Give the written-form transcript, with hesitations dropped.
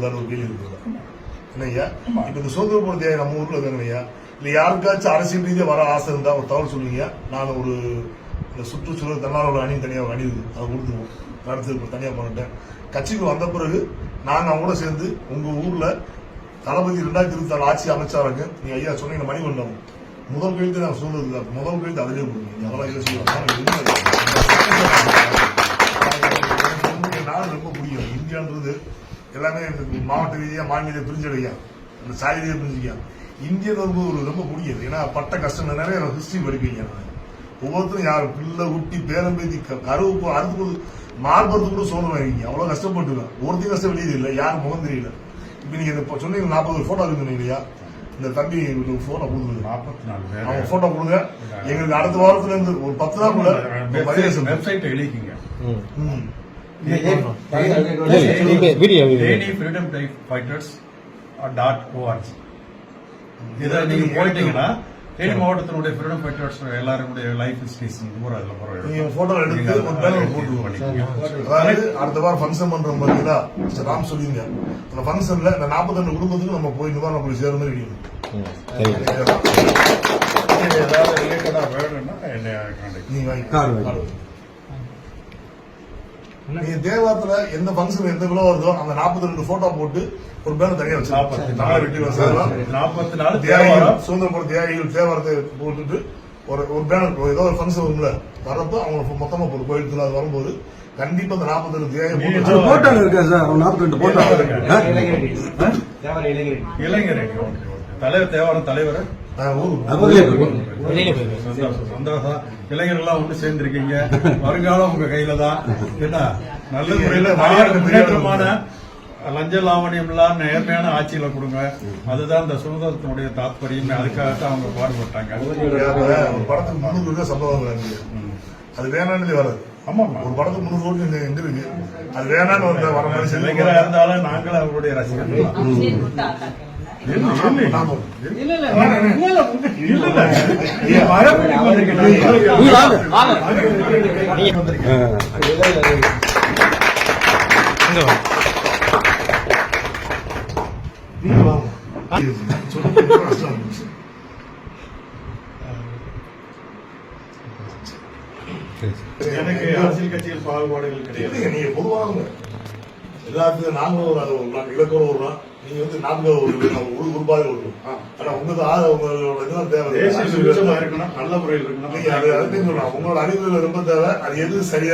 இருக்குதான்னு ஒரு கேள்வி இருக்குது என்னய்யா. இப்ப இந்த சுதந்திர போராட்ட தியாகி நம்ம ஊர்ல இருக்காங்கய்யா, இல்ல யாருக்காச்சும் அரசியல் ரீதியா வர ஆசை இருந்தா ஒரு தகவல் சொல்லுவீங்க. நான் ஒரு இந்த சுற்றுச்சூழல் தன்னார்வல அணி தனியாக அணி இருக்குது, அதை கொடுத்துருவோம். நடத்து தனியாக பண்ணிட்டேன். கட்சிக்கு வந்த பிறகு நாங்க அவங்க கூட சேர்ந்து உங்க ஊர்ல தளபதி 2024 ஆட்சி அமைச்சாருங்க. நீ ஐயா சொன்னீங்க மணிமண்டபம் முதல் கழித்து நான் சொல்றது முதல் கழித்து அதிலே கொடுங்க. அதெல்லாம் நாடு ரொம்ப பிடிக்கும். இந்தியான்றது எல்லாமே மாவட்ட ரீதியா மாநில பிரிஞ்சடையா, அந்த சாதி ரீதியா பிரிஞ்சுக்கா. இந்தியன் வரும்போது ஒரு ரொம்ப பிடிக்குது. ஏன்னா பட்ட கஷ்டம் நிறைய ஹிஸ்டரி படிப்பீங்க. ஒவ்வொருத்தரும் யார் பிள்ளை ஊட்டி பேரம்பேதி கருவு அறுத்து மார்பத்து கூட சோதனை இருக்கீங்க. அவ்வளவு கஷ்டப்பட்டுருக்கேன். ஒருத்தையும் கஷ்டம் வெளியே இல்லை, யாரும் முகம் தெரியல. இப்ப நீங்க சொன்னீங்க 40 போட்டோ இருக்குங்க இல்லையா, இந்த தம்பி போட்டோ கொடுங்க. 44 அவங்க போட்டோ கொடுங்க. எங்களுக்கு அடுத்த வாரத்துல இருந்து ஒரு 10 நாள் கூட வெப்சைட் எழுதிக்கிங்க. freedomfighters.org இதை நீங்க போயிட்டீங்கன்னா தேனி மாவட்டத்தினுடைய ஃப்ரீடம் ஃபைட்டர்ஸ் எல்லாருடைய லைஃப் ஹிஸ்டரிஸ் பூரா அதுல போறோம். நீங்க போட்டோ எடுத்து ஒரு பேனர் போட்டுருவோம். அதாவது அடுத்த வாரம் ஃபங்க்ஷன் பண்றோம் பாத்தீங்களா, ராம் சொல்லிங்க. அந்த ஃபங்க்ஷன்ல இந்த 42 குடும்பத்துக்கு நம்ம போய் நிவாரண போய் சேர மாதிரி இருக்கணும். ஏதாவது ரிலேட்டடா வேணும்னா என்ன நீங்க நீங்க தேவாரத்துல எந்த ஃபங்க்ஷன் எந்த விழா வருதோ அந்த 42 போட்டோ போட்டு ஒரு பேனர் தனியா வச்சு 44 தியாகிகள் சுதந்திர போராட்ட தியாகிகள் தேவாரத்தை போட்டுட்டு ஒரு பேனர் ஏதோ ஒரு ஃபங்க்ஷன் வரும்ல வரப்போ அவங்க மொத்தமா போட்டு கோயிலுக்கு அது வரும்போது கண்டிப்பா அந்த 42 தியாகிகள் போட்டோ இருக்கா சார். 42 போட்டோ இளைஞர் தலைவர் தேவாரம் தலைவர் சந்தோஷம். இளைஞர்கள்லாம் ஒன்று சேர்ந்திருக்கீங்க. வருங்காலம் உங்க கையில தான். என்ன நல்ல முறையில முன்னேற்றமான லஞ்ச லாவணியம் எல்லாம் நேர்மையான ஆட்சியில கொடுங்க. அதுதான் இந்த சுதந்திரத்தினுடைய தாத்பரியம். அதுக்காகத்தான் அவங்க பாடுபட்டாங்க. ஒரு படத்துக்கு 300 ரூபாய் சம்பளம் அது வேணான்னு வராது. ஆமா, ஒரு படத்துக்கு 300 கோடி எங்க இருக்கு. அது வேணான்னு வர மாதிரி இளைஞரா இருந்தாலும் நாங்களும் அவங்களுடைய ரசிகர்கள். எனக்கு அரசியல் கட்சிகள் பாகுபாடுகள் கிடையாது. நீங்க பொதுவாக எல்லாத்துக்கும் நாங்களும் ஒரு இலக்கோட வருவோம். நீங்க வந்து நான்கு உருவாக வருவோம். ஆனா உங்களோட தேவை இருக்கணும், நல்ல முறையில் இருக்கணும். உங்களோட அறிவுகள் ரொம்ப தேவை. அது எது சரியா